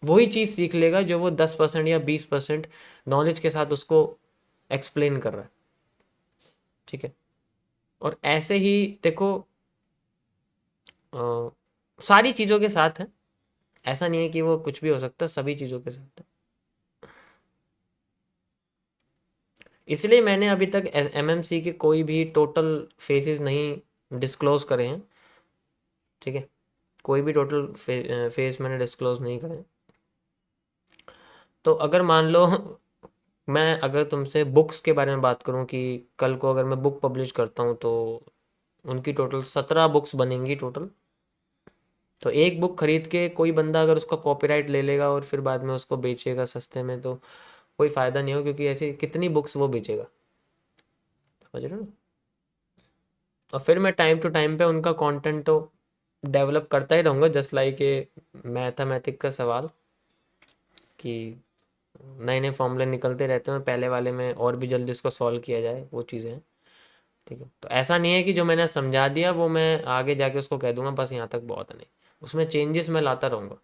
वही चीज़ सीख लेगा जो वो 10% या 20% नॉलेज के साथ उसको एक्सप्लेन कर रहा है। ठीक है। और ऐसे ही देखो, अ, सारी चीज़ों के साथ है, ऐसा नहीं है कि वो कुछ भी हो सकता, सभी चीज़ों के साथ है। इसलिए मैंने अभी तक एमएमसी के कोई भी टोटल फेजेस नहीं डिस्क्लोज करे हैं। ठीक है। कोई भी टोटल फेज मैंने डिस्क्लोज नहीं करे हैं। तो अगर मान लो मैं अगर तुमसे बुक्स के बारे में बात करूं कि कल को अगर मैं बुक पब्लिश करता हूं तो उनकी टोटल 17 बुक्स बनेंगी टोटल। तो एक बुक खरीद के कोई बंदा अगर उसका कॉपीराइट ले लेगा और फिर बाद में उसको बेचेगा सस्ते में, तो कोई फ़ायदा नहीं हो, क्योंकि ऐसी कितनी बुक्स वो बेचेगा। समझ रहे हो ना? और फिर मैं टाइम टू टाइम पे उनका कंटेंट तो डेवलप करता ही रहूँगा, जस्ट लाइक ये मैथमेटिक का सवाल कि नए नए फॉर्मूले निकलते रहते हैं, पहले वाले में और भी जल्दी उसको सॉल्व किया जाए, वो चीज़ें हैं। ठीक है। तो ऐसा नहीं है कि जो मैंने समझा दिया वो मैं आगे जाके उसको कह दूंगा बस यहाँ तक बहुत है, नहीं। उसमें चेंजेस मैं लाता रहूँगा।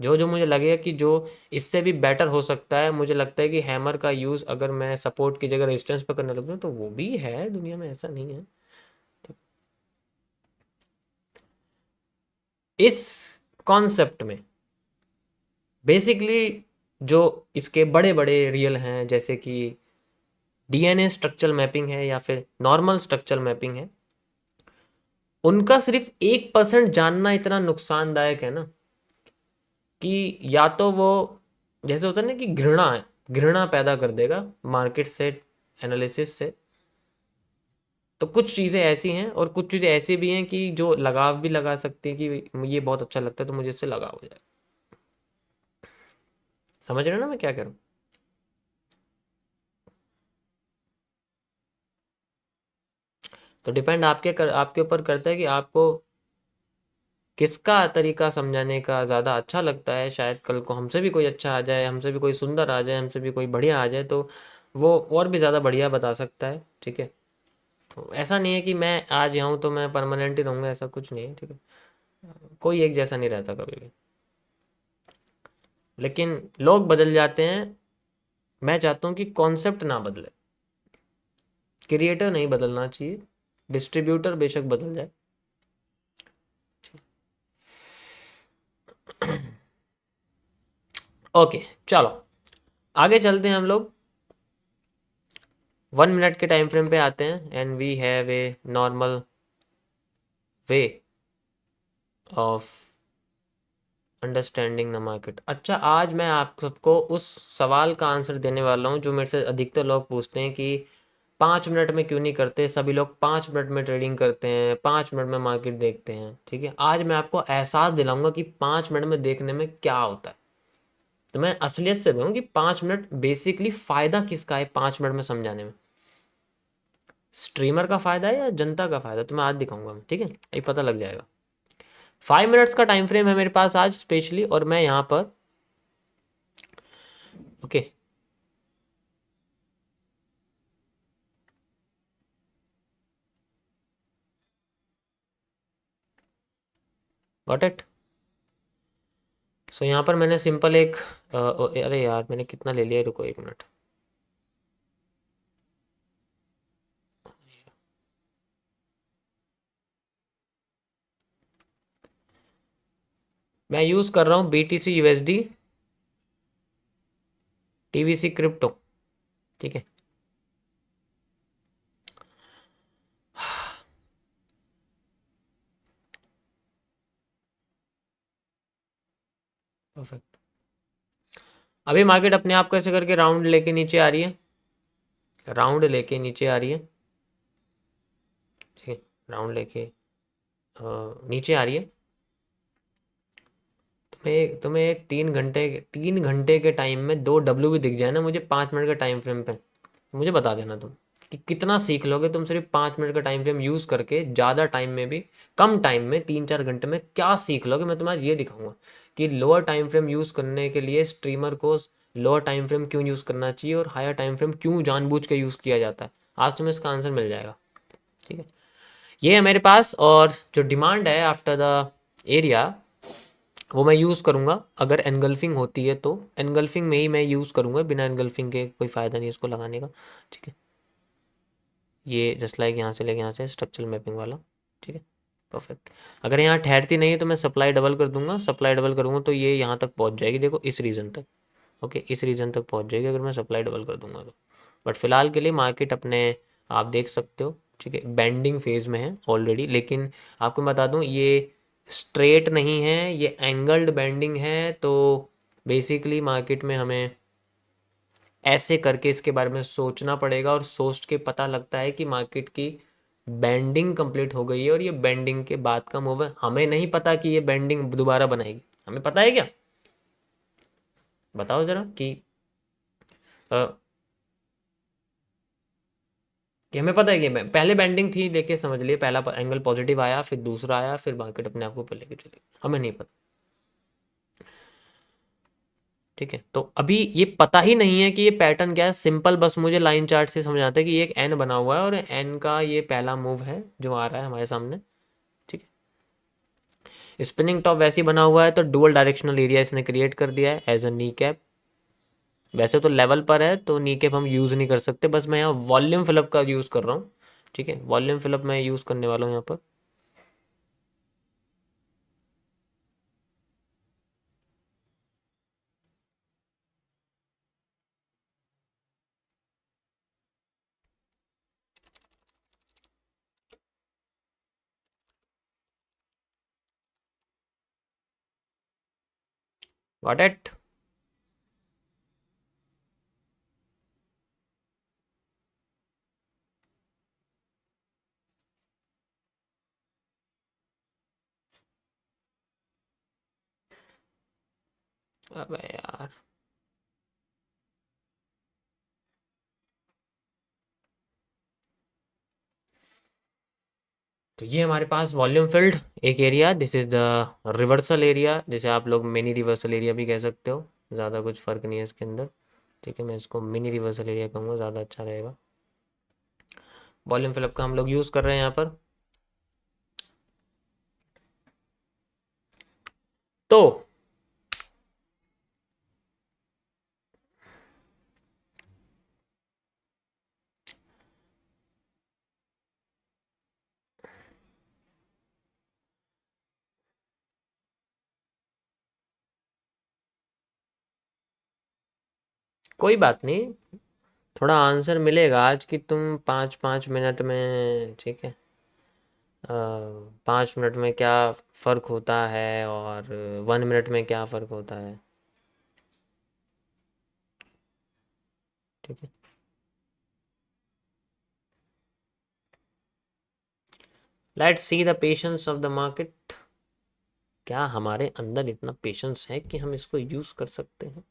जो जो मुझे लगेगा कि जो इससे भी बेटर हो सकता है, मुझे लगता है कि हैमर का यूज़ अगर मैं सपोर्ट की जगह रेजिस्टेंस पर करने लग जाऊँ तो वो भी है दुनिया में, ऐसा नहीं है। इस कॉन्सेप्ट में बेसिकली जो इसके बड़े बड़े रियल हैं, जैसे कि डीएनए स्ट्रक्चरल मैपिंग है या फिर नॉर्मल स्ट्रक्चरल मैपिंग है, उनका सिर्फ 1% जानना इतना नुकसानदायक है ना कि या तो वो, जैसे होता है ना कि घृणा है, घृणा पैदा कर देगा मार्केट से, एनालिसिस से। तो कुछ चीज़ें ऐसी हैं और कुछ चीज़ें ऐसी भी हैं कि जो लगाव भी लगा सकती हैं कि ये बहुत अच्छा लगता है तो मुझे इससे लगाव हो जाए। समझ रहे हो ना मैं क्या कह रहा हूँ? तो डिपेंड आपके ऊपर करता है कि आपको किसका तरीका समझाने का ज़्यादा अच्छा लगता है। शायद कल को हमसे भी कोई अच्छा आ जाए, हमसे भी कोई सुंदर आ जाए, हमसे भी कोई बढ़िया आ जाए, तो वो और भी ज़्यादा बढ़िया बता सकता है। ठीक है। तो ऐसा नहीं है कि मैं आज यहाँ हूँ तो मैं परमानेंट ही रहूँगा, ऐसा कुछ नहीं है। ठीक है। कोई एक जैसा नहीं रहता कभी भी, लेकिन लोग बदल जाते हैं। मैं चाहता हूँ कि कॉन्सेप्ट ना बदले, क्रिएटर नहीं बदलना चाहिए, डिस्ट्रीब्यूटर बेशक बदल जाए। ओके, चलो आगे चलते हैं हम लोग। 1 मिनट के टाइम फ्रेम पे आते हैं and we have a normal way of understanding the market. अच्छा, आज मैं आप सबको उस सवाल का आंसर देने वाला हूँ जो मेरे से अधिकतर लोग पूछते हैं कि 5 मिनट में क्यों नहीं करते, सभी लोग 5 मिनट में ट्रेडिंग करते हैं, 5 मिनट में मार्केट देखते हैं। ठीक है। आज मैं आपको एहसास दिलाऊंगा कि 5 मिनट में देखने में क्या होता है। तो मैं असलियत से कहूँ कि 5 मिनट बेसिकली फ़ायदा किसका है 5 मिनट में समझाने में, स्ट्रीमर का फ़ायदा है या जनता का फ़ायदा, तो मैं आज दिखाऊंगा मैं। ठीक है, ये पता लग जाएगा। 5 मिनट्स का टाइम फ्रेम है मेरे पास आज स्पेशली, और मैं यहाँ पर ओके गॉट इट। सो यहाँ पर मैंने सिंपल एक अरे यार मैंने कितना ले लिया, रुको 1 मिनट। मैं यूज़ कर रहा हूँ BTC USD TVC क्रिप्टो। ठीक है। परफेक्ट। अभी मार्केट अपने आप कैसे करके राउंड लेके नीचे आ रही है, राउंड लेके नीचे आ रही है। ठीक है। राउंड लेके नीचे आ रही है। तुम्हें एक 3 घंटे के टाइम में 2 W भी दिख जाए ना मुझे 5 मिनट के टाइम फ्रेम पे, मुझे बता देना तुम कि कितना सीख लोगे तुम सिर्फ 5 मिनट का टाइम फ्रेम यूज़ करके। ज़्यादा टाइम में भी, कम टाइम में 3-4 घंटे में क्या सीख लोगे, मैं तुम्हें आज ये दिखाऊंगा कि लोअर टाइम फ्रेम यूज़ करने के लिए स्ट्रीमर को लोअर टाइम फ्रेम क्यों यूज़ करना चाहिए और हायर टाइम फ्रेम क्यों जानबूझ के यूज़ किया जाता है। आज तुम्हें इसका आंसर मिल जाएगा। ठीक है। ये है मेरे पास, और जो डिमांड है आफ्टर द एरिया वो मैं यूज़ करूँगा अगर एनगल्फिंग होती है, तो एनगल्फिंग में ही मैं यूज़ करूँगा, बिना एनगल्फिंग के कोई फ़ायदा नहीं इसको लगाने का। ठीक है, ये जस्ट लाइक यहाँ से लेके यहाँ से स्ट्रक्चरल मैपिंग वाला। ठीक है, परफेक्ट। अगर यहाँ ठहरती नहीं है तो मैं सप्लाई डबल कर दूंगा, सप्लाई डबल करूँगा तो ये यहाँ तक पहुँच जाएगी, देखो इस रीजन तक। ओके, इस रीजन तक पहुँच जाएगी अगर मैं सप्लाई डबल कर दूंगा तो। बट फिलहाल के लिए मार्केट अपने, आप देख सकते हो, ठीक है, बेंडिंग फेज में है ऑलरेडी। लेकिन आपको बता दूं, ये स्ट्रेट नहीं है, ये एंगल्ड बेंडिंग है। तो बेसिकली मार्केट में हमें ऐसे करके इसके बारे में सोचना पड़ेगा, और सोच के पता लगता है कि मार्केट की बेंडिंग कंप्लीट हो गई है और ये बेंडिंग के बाद का मूव है। हमें नहीं पता कि ये बेंडिंग दोबारा बनाएगी, हमें पता है क्या? बताओ जरा अ, कि हमें पता है कि पहले बेंडिंग थी, लेके समझ लिए पहला एंगल पॉजिटिव आया, फिर दूसरा आया, फिर मार्केट अपने आप को ऊपर लेके चले, हमें नहीं पता। ठीक है, तो अभी ये पता ही नहीं है कि ये पैटर्न क्या है। सिंपल बस मुझे लाइन चार्ट से समझ आता है कि ये एक एन बना हुआ है और एन का ये पहला मूव है जो आ रहा है हमारे सामने। ठीक है, स्पिनिंग टॉप वैसे ही बना हुआ है, तो डुअल डायरेक्शनल एरिया इसने क्रिएट कर दिया है एज अ नी कैप। वैसे तो लेवल पर है तो नी कैप हम यूज़ नहीं कर सकते, बस मैं यहाँ वॉल्यूम फिलअप का यूज़ कर रहा हूँ। ठीक है, वॉल्यूम फिलअप मैं यूज़ करने वाला हूँ यहाँ पर। Got it. अबे यार, तो ये हमारे पास वॉल्यूम फिल्ड एक area, this is the reversal area, जिसे आप लोग मिनी रिवर्सल एरिया भी कह सकते हो। ज़्यादा कुछ फ़र्क नहीं है इसके अंदर। ठीक है, मैं इसको मिनी रिवर्सल एरिया कहूँगा, ज़्यादा अच्छा रहेगा। वॉल्यूम फिलअप का हम लोग यूज़ कर रहे हैं यहाँ पर। तो कोई बात नहीं, थोड़ा आंसर मिलेगा आज कि तुम 5-5 मिनट में, ठीक है, 5 मिनट में क्या फ़र्क होता है और 1 मिनट में क्या फ़र्क होता है। ठीक है, let's see the patience of the market. क्या हमारे अंदर इतना पेशेंस है कि हम इसको यूज़ कर सकते हैं?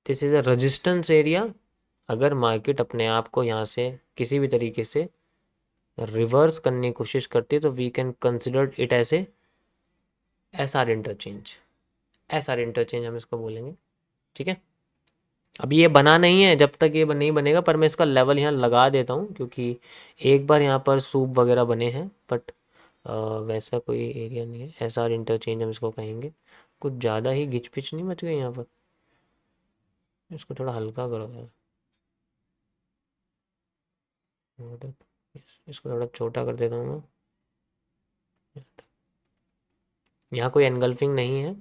This is a resistance area. अगर मार्केट अपने आप को यहाँ से किसी भी तरीके से रिवर्स करने की कोशिश करती है तो we can consider it as a S R interchange. S R interchange हम इसको बोलेंगे। ठीक है, अब ये बना नहीं है, जब तक ये नहीं बनेगा, पर मैं इसका लेवल यहाँ लगा देता हूँ क्योंकि एक बार यहाँ पर सूप वगैरह बने हैं, बट वैसा कोई एरिया नहीं है। एस आर इंटरचेंज हम इसको कहेंगे। कुछ ज़्यादा ही घिच पिच नहीं मच गई यहाँ पर, इसको थोड़ा हल्का करो यार। इसको थोड़ा छोटा कर देता हूँ मैं। यहाँ कोई एनगल्फिंग नहीं है,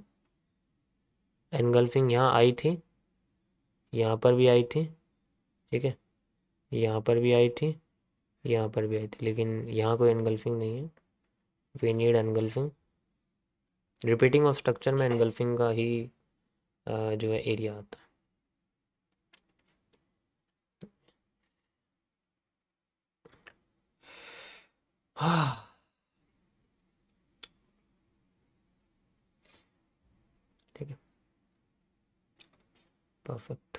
एनगल्फिंग यहाँ आई थी, यहाँ पर भी आई थी। ठीक है, यहाँ पर भी आई थी, यहाँ पर भी आई थी, लेकिन यहाँ कोई एनगल्फिंग नहीं है। We need engulfing. Repeating of structure में एनगल्फिंग का ही जो है एरिया आता है। ठीक है, परफेक्ट।